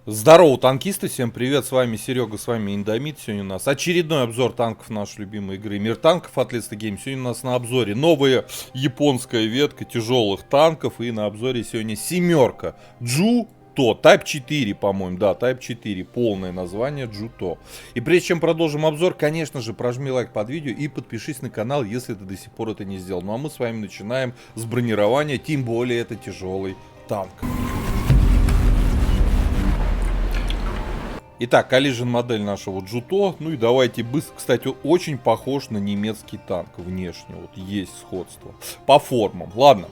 Здорово, танкисты, всем привет, с вами Серега, с вами Индомит. Сегодня у нас очередной обзор танков нашей любимой игры Мир танков от Let's Game. Сегодня у нас на обзоре новая японская ветка тяжелых танков. И на обзоре сегодня семерка Juto, Type 4, по-моему, да, Type 4, полное название Juto. И прежде чем продолжим обзор, конечно же, прожми лайк под видео и подпишись на канал, если ты до сих пор это не сделал. Ну а мы с вами начинаем с бронирования, тем более это тяжелый танк. Итак, Collision модель нашего Juto. Ну и давайте быстро. Кстати, очень похож на немецкий танк внешне. Вот есть сходство. По формам. Ладно.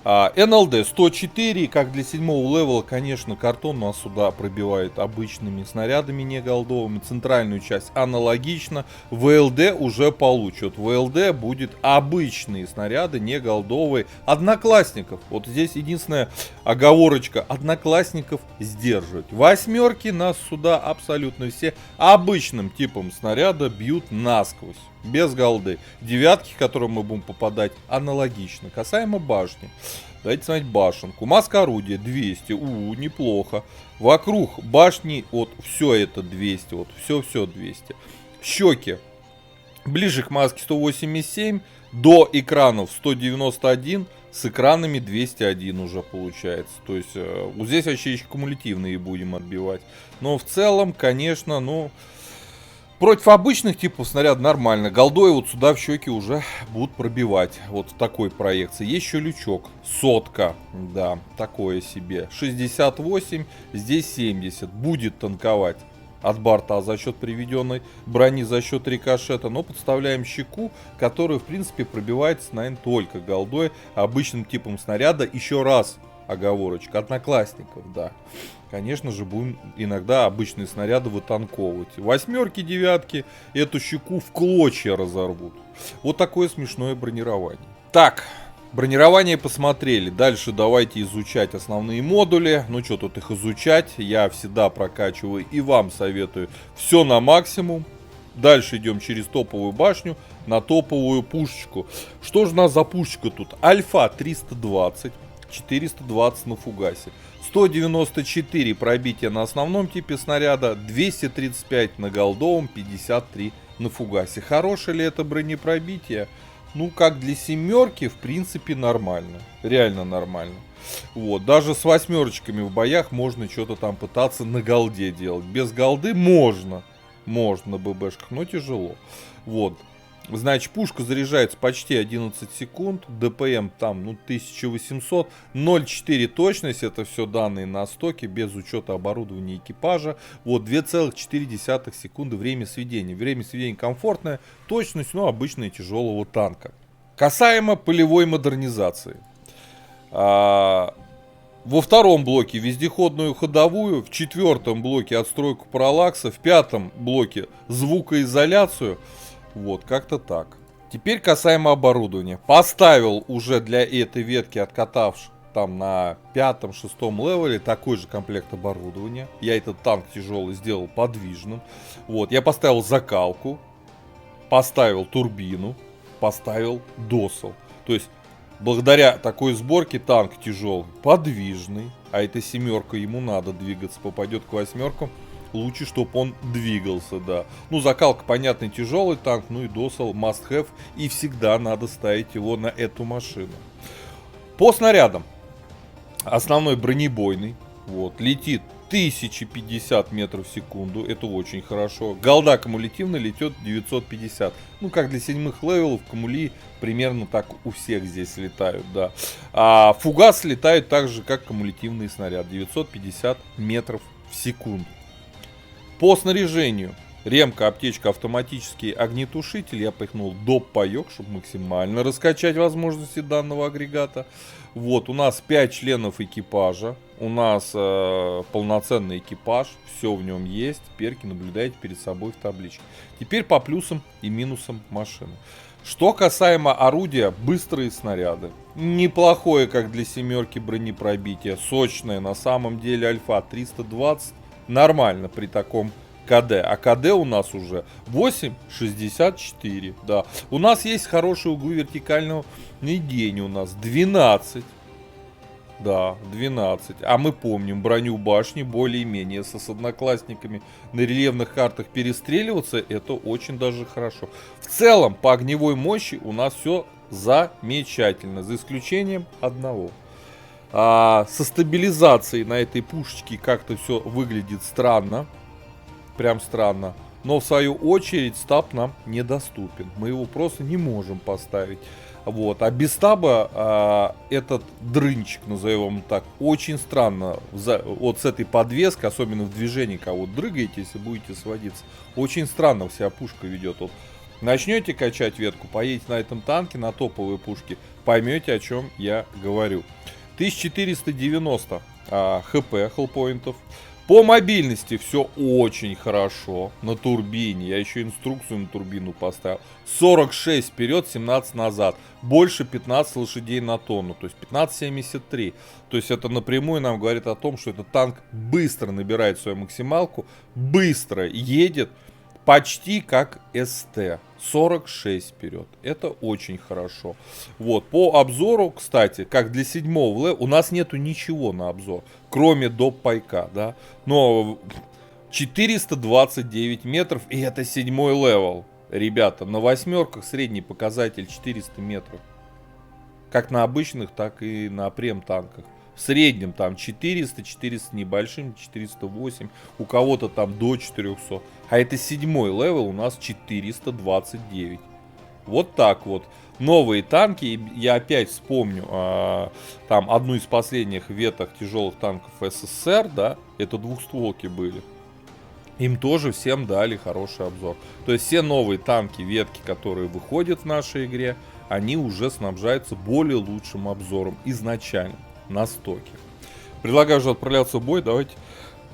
НЛД 104, как для 7-го левела, конечно, картон нас сюда пробивает обычными снарядами не голдовыми. Центральную часть аналогично. ВЛД уже получат. ВЛД будет обычные снаряды, не голдовые. Одноклассников. Вот здесь единственная оговорочка. Одноклассников сдерживать. Восьмерки нас сюда абсолютно все обычным типом снаряда бьют насквозь. Без голды. Девятки, к которым мы будем попадать, аналогично. Касаемо башни. Давайте смотреть башенку. Маска орудия 200. Неплохо. Вокруг башни, вот все это 200. Вот все 200. Щеки. Ближе к маске 187. До экранов 191. С экранами 201 уже получается. То есть вот здесь вообще еще кумулятивные будем отбивать. Но в целом, конечно, против обычных типов снаряд нормально. Голдой вот сюда в щеки уже будут пробивать. Вот в такой проекции. Есть еще лючок. Сотка. Да, такое себе. 68. Здесь 70. Будет танковать от борта за счет приведенной брони, за счет рикошета. Но подставляем щеку, которая в принципе пробивается, наверное, только голдой. Обычным типом снаряда. Еще раз оговорочка. Одноклассников, да. Конечно же, будем иногда обычные снаряды вытанковывать. Восьмерки, девятки эту щеку в клочья разорвут. Вот такое смешное бронирование. Так, бронирование посмотрели. Дальше давайте изучать основные модули. Ну что тут их изучать? Я всегда прокачиваю и вам советую все на максимум. Дальше идем через топовую башню на топовую пушечку. Что же у нас за пушечка тут? Альфа 320. 420 на фугасе. 194 пробития на основном типе снаряда, 235 на голдовом, 53 на фугасе. Хорошее ли это бронепробитие? Ну, как для семерки, в принципе, нормально. Реально нормально. Вот, даже с восьмерочками в боях можно что-то там пытаться на голде делать. Без голды можно. Можно на ББшках, но тяжело. Вот. Значит, пушка заряжается почти 11 секунд, ДПМ там 1800, 0,4 точность, это все данные на стоке, без учета оборудования экипажа. Вот 2,4 секунды время сведения. Время сведения комфортное, точность, обычная тяжелого танка. Касаемо полевой модернизации. Во втором блоке вездеходную ходовую, в четвертом блоке отстройку параллакса, в пятом блоке звукоизоляцию. Вот, как-то так. Теперь касаемо оборудования. Поставил уже для этой ветки, откатавшись там на 5-6 левеле, такой же комплект оборудования. Я этот танк тяжелый сделал подвижным. Вот, я поставил закалку, поставил турбину, поставил досол. То есть, благодаря такой сборке танк тяжелый, подвижный. А эта семерка, ему надо двигаться, попадет к восьмеркам. Лучше, чтобы он двигался, да. Закалка, понятно, тяжелый танк, и досол must have. И всегда надо ставить его на эту машину. По снарядам. Основной бронебойный. Вот, летит 1050 метров в секунду. Это очень хорошо. Голда кумулятивно летет 950. Как для 7-х левелов, кумули примерно так у всех здесь летают, да. А фугас летает так же, как кумулятивный снаряд. 950 метров в секунду. По снаряжению. Ремка, аптечка, автоматический огнетушитель. Я пихнул доп-паёк, чтобы максимально раскачать возможности данного агрегата. Вот, у нас 5 членов экипажа. У нас полноценный экипаж. Все в нем есть. Перки наблюдаете перед собой в табличке. Теперь по плюсам и минусам машины. Что касаемо орудия, быстрые снаряды. Неплохое, как для семерки, бронепробитие. Сочное, на самом деле, Альфа 320. Нормально при таком КД. А КД у нас уже 8,64. Да. У нас есть хорошие углы вертикального наведения. У нас 12. Да, 12. А мы помним броню башни более-менее с одноклассниками на рельефных картах перестреливаться. Это очень даже хорошо. В целом, по огневой мощи у нас все замечательно. За исключением одного. Со стабилизацией на этой пушечке как-то все выглядит странно. Прям странно. Но в свою очередь стаб нам недоступен. Мы его просто не можем поставить. Вот. А без стаба этот дрынчик, назовем так, очень странно. Вот с этой подвеской, особенно в движении, когда вот дрыгаете, если будете сводиться, очень странно вся пушка ведет. Вот начнете качать ветку, поедете на этом танке, на топовые пушки, поймете, о чем я говорю. 1490 хп, хеллпоинтов. По мобильности все очень хорошо. На турбине. Я еще инструкцию на турбину поставил. 46 вперед, 17 назад. Больше 15 лошадей на тонну. То есть 15,73. То есть это напрямую нам говорит о том, что этот танк быстро набирает свою максималку. Быстро едет. Почти как СТ. 46 вперед. Это очень хорошо. Вот. По обзору, кстати, как для 7-го левела, у нас нету ничего на обзор. Кроме доп. Пайка, да. Но 429 метров, и это 7-й левел. Ребята, на восьмерках средний показатель 400 метров. Как на обычных, так и на прем-танках. В среднем там 400, 400 небольшим, 408. У кого-то там до 400. А это 7-й левел, у нас 429. Вот так вот. Новые танки. Я опять вспомню там одну из последних веток тяжелых танков СССР. Да, это двухстволки были. Им тоже всем дали хороший обзор. То есть все новые танки, ветки, которые выходят в нашей игре, они уже снабжаются более лучшим обзором изначально. На стоке. Предлагаю же отправляться в бой. Давайте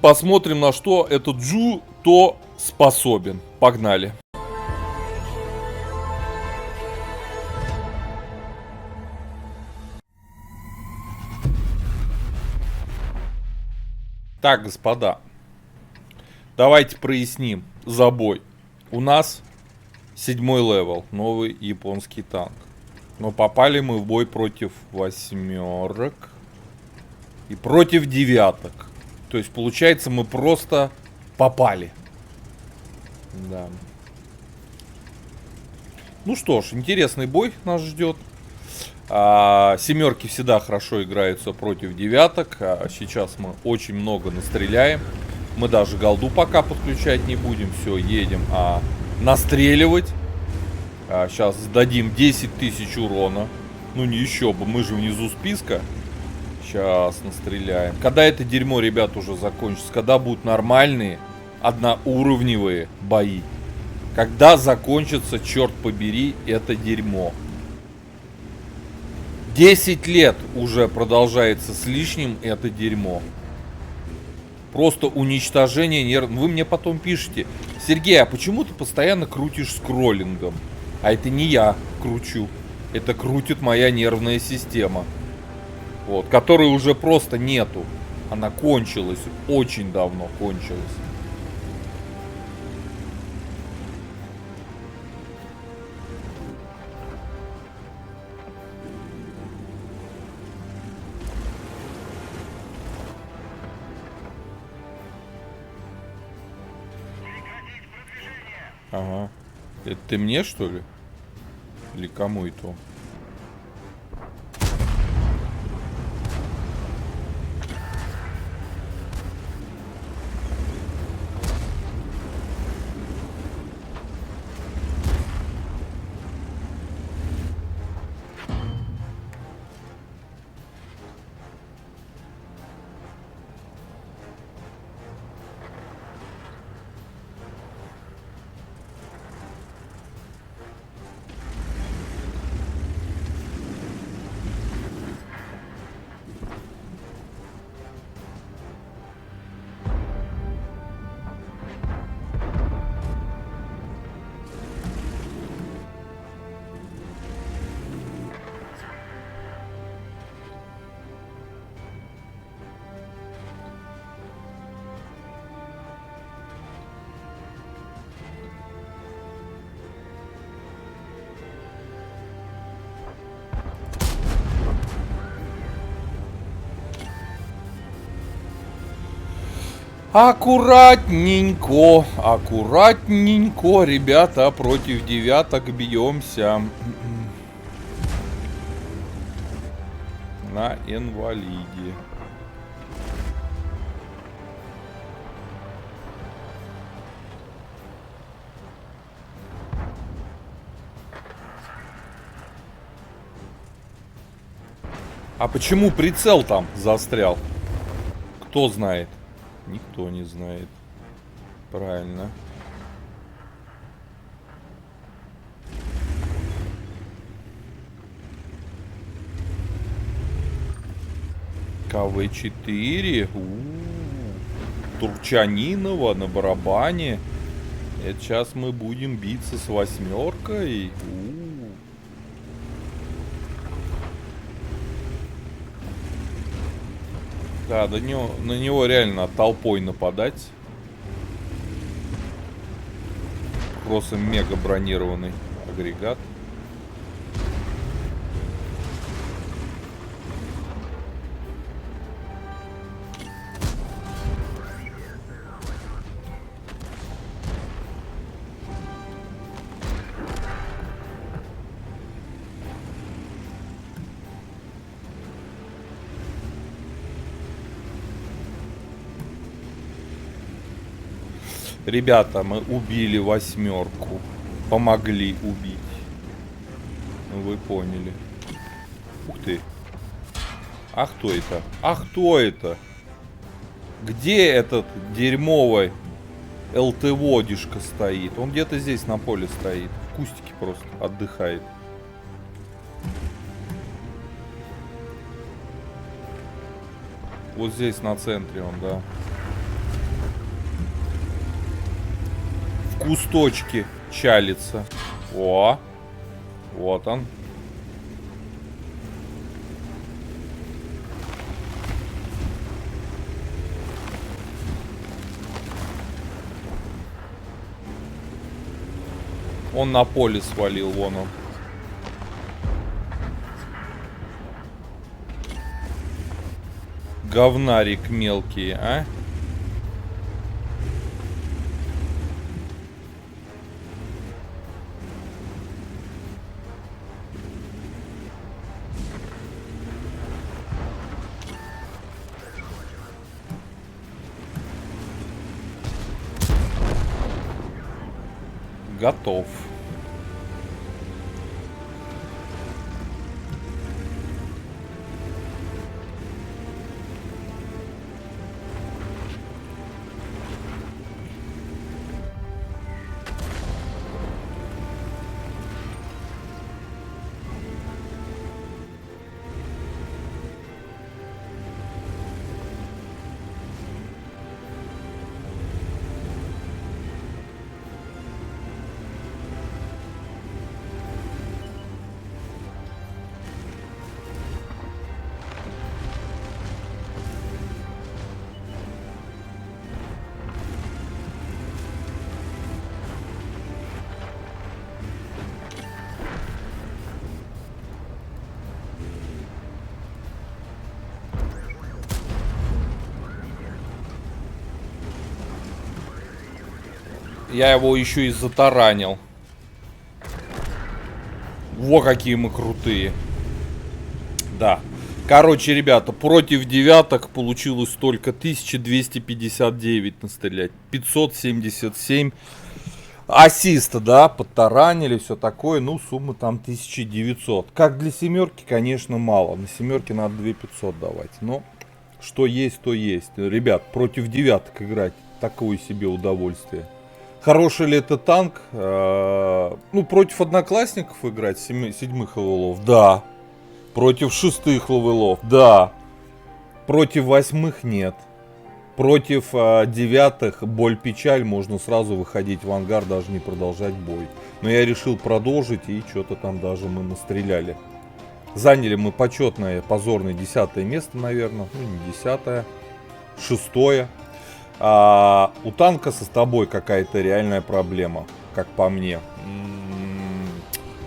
посмотрим, на что этот Джуто способен. Погнали. Так, господа. Давайте проясним за бой. У нас 7-й левел. Новый японский танк. Но попали мы в бой против восьмерок. И против девяток. То есть, получается, мы просто попали. Да. Ну что ж, интересный бой нас ждет. Семерки всегда хорошо играются против девяток. Сейчас мы очень много настреляем. Мы даже голду пока подключать не будем. Все, едем настреливать. Сейчас дадим 10 тысяч урона. Ну не еще бы, мы же внизу списка. Сейчас настреляем. Когда это дерьмо, ребят, уже закончится? Когда будут нормальные, одноуровневые бои? Когда закончится, черт побери, это дерьмо? 10 лет уже продолжается с лишним это дерьмо. Просто уничтожение нервов. Вы мне потом пишете: Сергей, а почему ты постоянно крутишь скроллингом? А это не я кручу. Это крутит моя нервная система. Вот, которой уже просто нету. Она кончилась. Очень давно кончилась. Ага. Это ты мне, что ли? Или кому это? Аккуратненько, аккуратненько, ребята, против девяток бьемся. На инвалиде. А почему прицел там застрял? Кто знает? Никто не знает. Правильно. КВ-4. Турчанинова на барабане. Это сейчас мы будем биться с восьмеркой. Да, на него реально толпой нападать. Просто мега бронированный агрегат. Ребята, мы убили восьмерку. Помогли убить. Ну, вы поняли. Ух ты. А кто это? А кто это? Где этот дерьмовый ЛТ-водишка стоит? Он где-то здесь на поле стоит. В кустике просто отдыхает. Вот здесь на центре он, да. Кусточки чалится. О, вот он. Он на поле свалил, вон он. Говнарик мелкий, а? Готов. Я его еще и затаранил. Во, какие мы крутые. Да. Короче, ребята, против девяток получилось только 1259 настрелять. 577 ассиста, да, подтаранили, все такое. Ну, сумма там 1900. Как для семерки, конечно, мало. На семерке надо 2500 давать. Но что есть, то есть. Ребят, против девяток играть такое себе удовольствие. Хороший ли это танк? Ну, против одноклассников играть, седьмых левелов, да. Против шестых левелов, да. Против восьмых нет. Против девятых боль-печаль, можно сразу выходить в ангар, даже не продолжать бой. Но я решил продолжить, и что-то там даже мы настреляли. Заняли мы почетное, позорное 10-е место, наверное. Ну, не 10-е, 6-е. У танка со тобой какая-то реальная проблема, как по мне.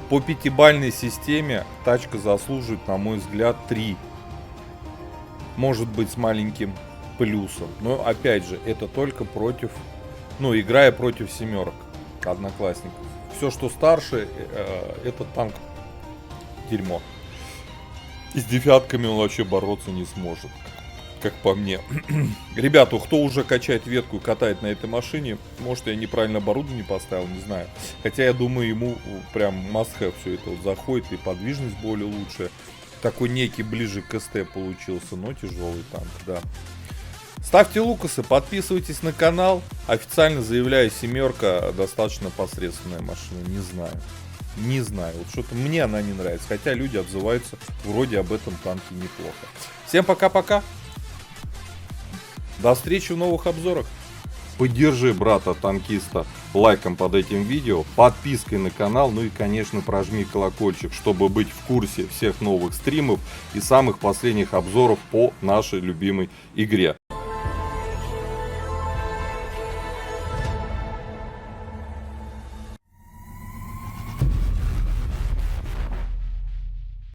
По пятибалльной системе тачка заслуживает, на мой взгляд, 3. Может быть, с маленьким плюсом. Но опять же, это только против, ну, играя против семерок одноклассников. Все, что старше, этот танк дерьмо. И с девятками он вообще бороться не сможет, как по мне. Ребята, кто уже качает ветку и катает на этой машине, может, я неправильно оборудование поставил, не знаю. Хотя я думаю, ему прям must-have все это вот заходит, и подвижность более лучшая. Такой некий ближе к СТ получился, но тяжелый танк, да. Ставьте лукасы, подписывайтесь на канал. Официально заявляю, семерка достаточно посредственная машина, не знаю. Не знаю, вот что-то мне она не нравится, хотя люди отзываются вроде об этом танке неплохо. Всем пока-пока. До встречи в новых обзорах. Поддержи брата-танкиста лайком под этим видео, подпиской на канал, ну и, конечно, прожми колокольчик, чтобы быть в курсе всех новых стримов и самых последних обзоров по нашей любимой игре.